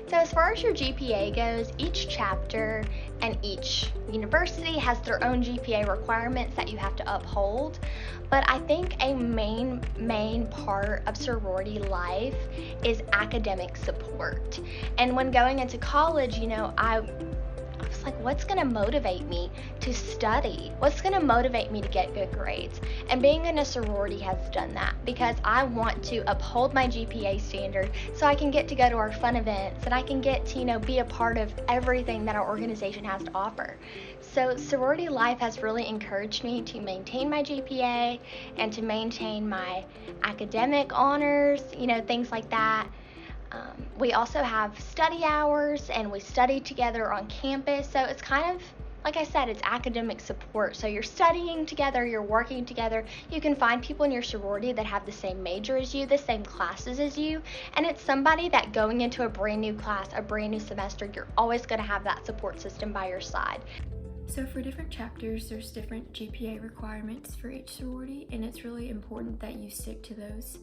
So as far as your GPA goes, each chapter and each university has their own GPA requirements that you have to uphold. But I think a main part of sorority life is academic support. And when going into college, I was like, what's going to motivate me to study? What's going to motivate me to get good grades? And being in a sorority has done that because I want to uphold my GPA standard so I can get to go to our fun events and I can get to, be a part of everything that our organization has to offer. So sorority life has really encouraged me to maintain my GPA and to maintain my academic honors, things like that. We also have study hours and we study together on campus. So it's kind of, like I said, it's academic support. So you're studying together, you're working together. You can find people in your sorority that have the same major as you, the same classes as you. And it's somebody that going into a brand new class, a brand new semester, you're always going to have that support system by your side. So for different chapters, there's different GPA requirements for each sorority, and it's really important that you stick to those.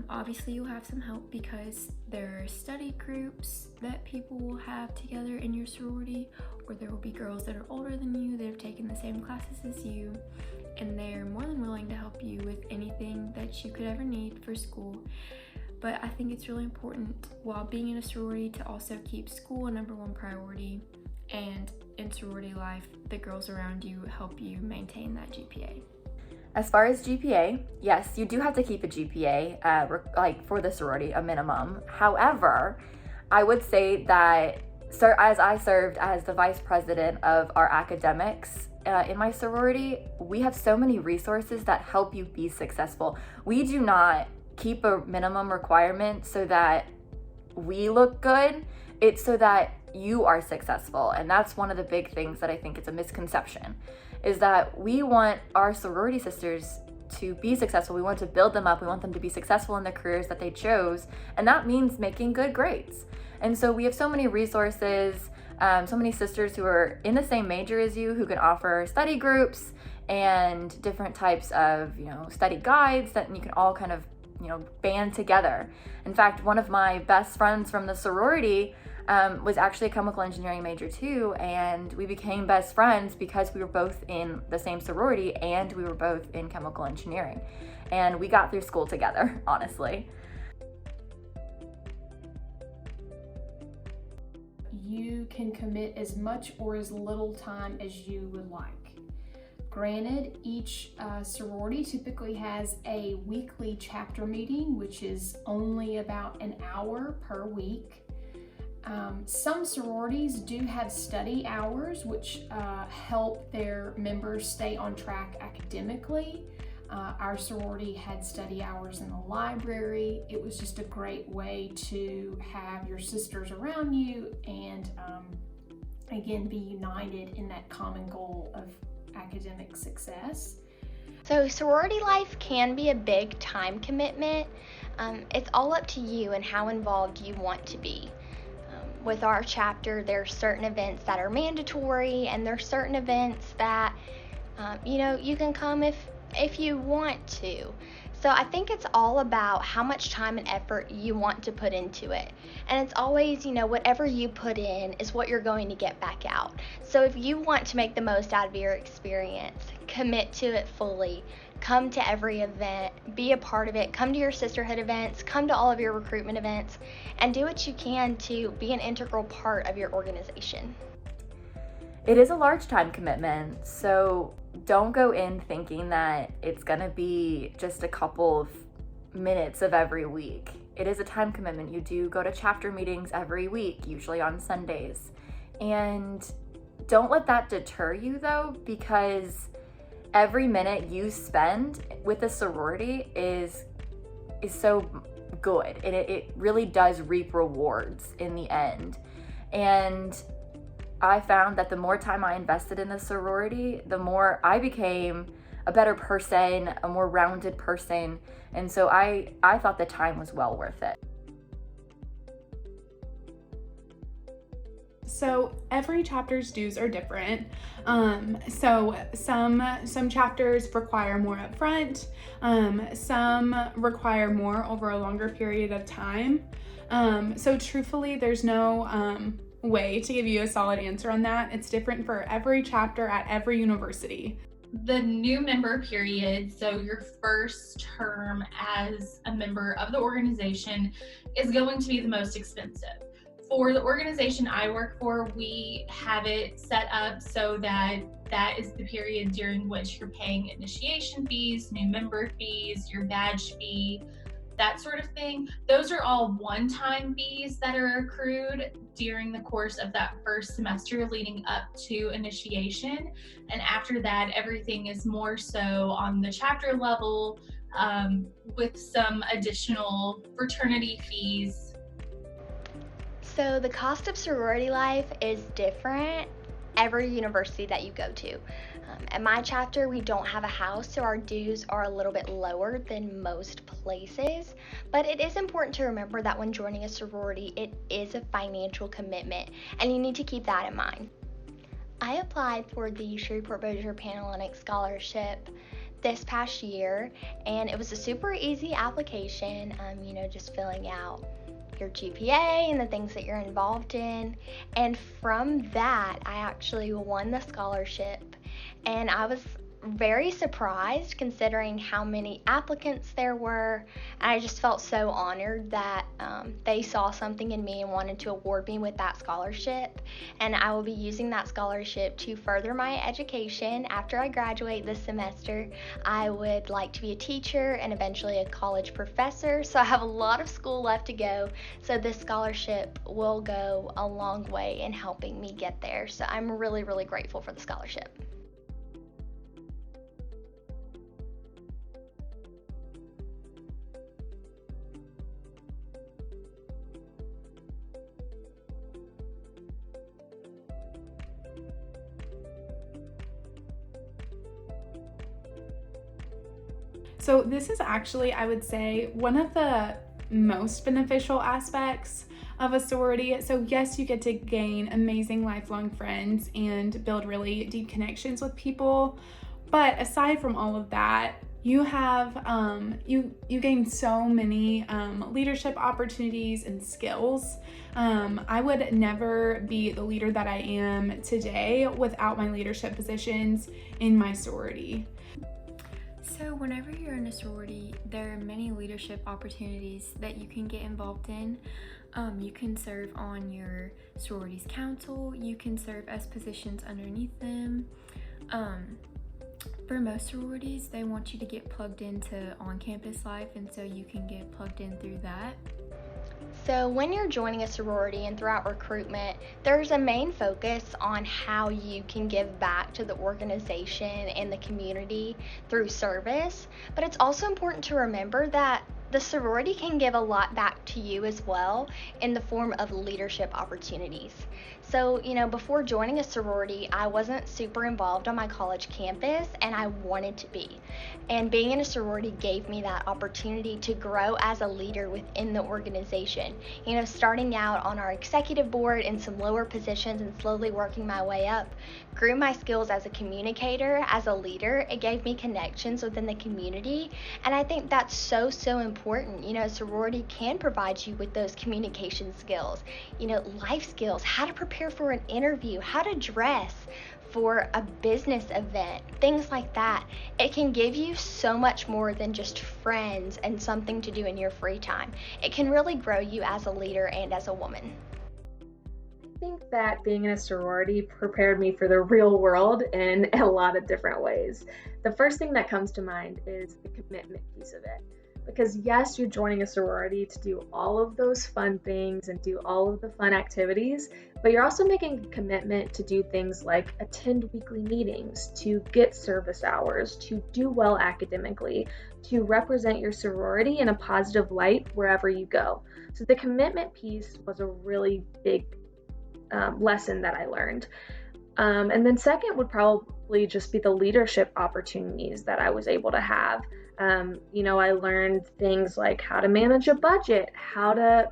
Obviously, you'll have some help because there are study groups that people will have together in your sorority, or there will be girls that are older than you that have taken the same classes as you, and they're more than willing to help you with anything that you could ever need for school. But I think it's really important while being in a sorority to also keep school a number one priority, and in sorority life, the girls around you help you maintain that GPA. As far as GPA, yes, you do have to keep a GPA, for the sorority, a minimum. However, I would say that as I served as the vice president of our academics in my sorority, we have so many resources that help you be successful. We do not keep a minimum requirement so that we look good. It's so that you are successful. And that's one of the big things that I think is a misconception, is that we want our sorority sisters to be successful. We want to build them up. We want them to be successful in the careers that they chose. And that means making good grades. And so we have so many resources, so many sisters who are in the same major as you who can offer study groups and different types of, study guides that you can all kind of, band together. In fact, one of my best friends from the sorority was actually a chemical engineering major too, and we became best friends because we were both in the same sorority and we were both in chemical engineering, and we got through school together, honestly. You can commit as much or as little time as you would like. Granted, each sorority typically has a weekly chapter meeting, which is only about an hour per week. Some sororities do have study hours, which help their members stay on track academically. Our sorority had study hours in the library. It was just a great way to have your sisters around you and, again, be united in that common goal of academic success. So sorority life can be a big time commitment. It's all up to you and how involved you want to be. With our chapter, there's certain events that are mandatory, and there's certain events that, you can come if you want to. So I think it's all about how much time and effort you want to put into it. And it's always, whatever you put in is what you're going to get back out. So if you want to make the most out of your experience, commit to it fully. Come to every event, be a part of it, come to your sisterhood events, come to all of your recruitment events, and do what you can to be an integral part of your organization. It is a large time commitment, so don't go in thinking that it's gonna be just a couple of minutes of every week. It is a time commitment. You do go to chapter meetings every week, usually on Sundays. And don't let that deter you though, because every minute you spend with a sorority is so good, and it really does reap rewards in the end. And I found that the more time I invested in the sorority, the more I became a better person, a more rounded person, and so I thought the time was well worth it. So every chapter's dues are different. So some chapters require more upfront. Some require more over a longer period of time. So truthfully, there's no way to give you a solid answer on that. It's different for every chapter at every university. The new member period, so your first term as a member of the organization, is going to be the most expensive. For the organization I work for, we have it set up so that that is the period during which you're paying initiation fees, new member fees, your badge fee, that sort of thing. Those are all one-time fees that are accrued during the course of that first semester leading up to initiation. And after that, everything is more so on the chapter level, with some additional fraternity fees. So the cost of sorority life is different every university that you go to. At my chapter, we don't have a house, so our dues are a little bit lower than most places. But it is important to remember that when joining a sorority, it is a financial commitment, and you need to keep that in mind. I applied for the Shreveport-Bossier Panhellenic Scholarship this past year, and it was a super easy application, just filling out your GPA and the things that you're involved in. And from that, I actually won the scholarship. And I was very surprised considering how many applicants there were. And I just felt so honored that they saw something in me and wanted to award me with that scholarship. And I will be using that scholarship to further my education after I graduate this semester. I would like to be a teacher and eventually a college professor, so I have a lot of school left to go. So this scholarship will go a long way in helping me get there. So I'm really, really grateful for the scholarship. So this is actually, I would say, one of the most beneficial aspects of a sorority. So yes, you get to gain amazing lifelong friends and build really deep connections with people. But aside from all of that, you have you gain so many leadership opportunities and skills. I would never be the leader that I am today without my leadership positions in my sorority. So whenever you're in a sorority, there are many leadership opportunities that you can get involved in. You can serve on your sorority's council, you can serve as positions underneath them. For most sororities, they want you to get plugged into on-campus life, and so you can get plugged in through that. So when you're joining a sorority and throughout recruitment, there's a main focus on how you can give back to the organization and the community through service. But it's also important to remember that the sorority can give a lot back to you as well in the form of leadership opportunities. So, before joining a sorority, I wasn't super involved on my college campus, and I wanted to be. And being in a sorority gave me that opportunity to grow as a leader within the organization. Starting out on our executive board in some lower positions and slowly working my way up, grew my skills as a communicator, as a leader. It gave me connections within the community, and I think that's so important. Sorority can provide you with those communication skills, life skills, how to prepare for an interview, how to dress for a business event, things like that. It can give you so much more than just friends and something to do in your free time. It can really grow you as a leader and as a woman. I think that being in a sorority prepared me for the real world in a lot of different ways. The first thing that comes to mind is the commitment piece of it. Because yes, you're joining a sorority to do all of those fun things and do all of the fun activities, but you're also making a commitment to do things like attend weekly meetings, to get service hours, to do well academically, to represent your sorority in a positive light wherever you go. So the commitment piece was a really big lesson that I learned. And then second would probably just be the leadership opportunities that I was able to have. I learned things like how to manage a budget, how to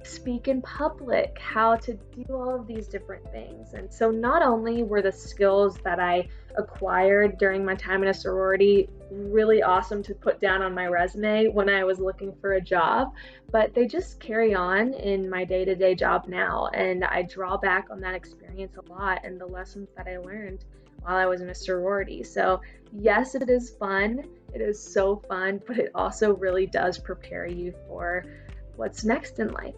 speak in public, how to do all of these different things. And so not only were the skills that I acquired during my time in a sorority really awesome to put down on my resume when I was looking for a job, but they just carry on in my day-to-day job now. And I draw back on that experience a lot and the lessons that I learned while I was in a sorority. So yes, it is fun. It is so fun, but it also really does prepare you for what's next in life.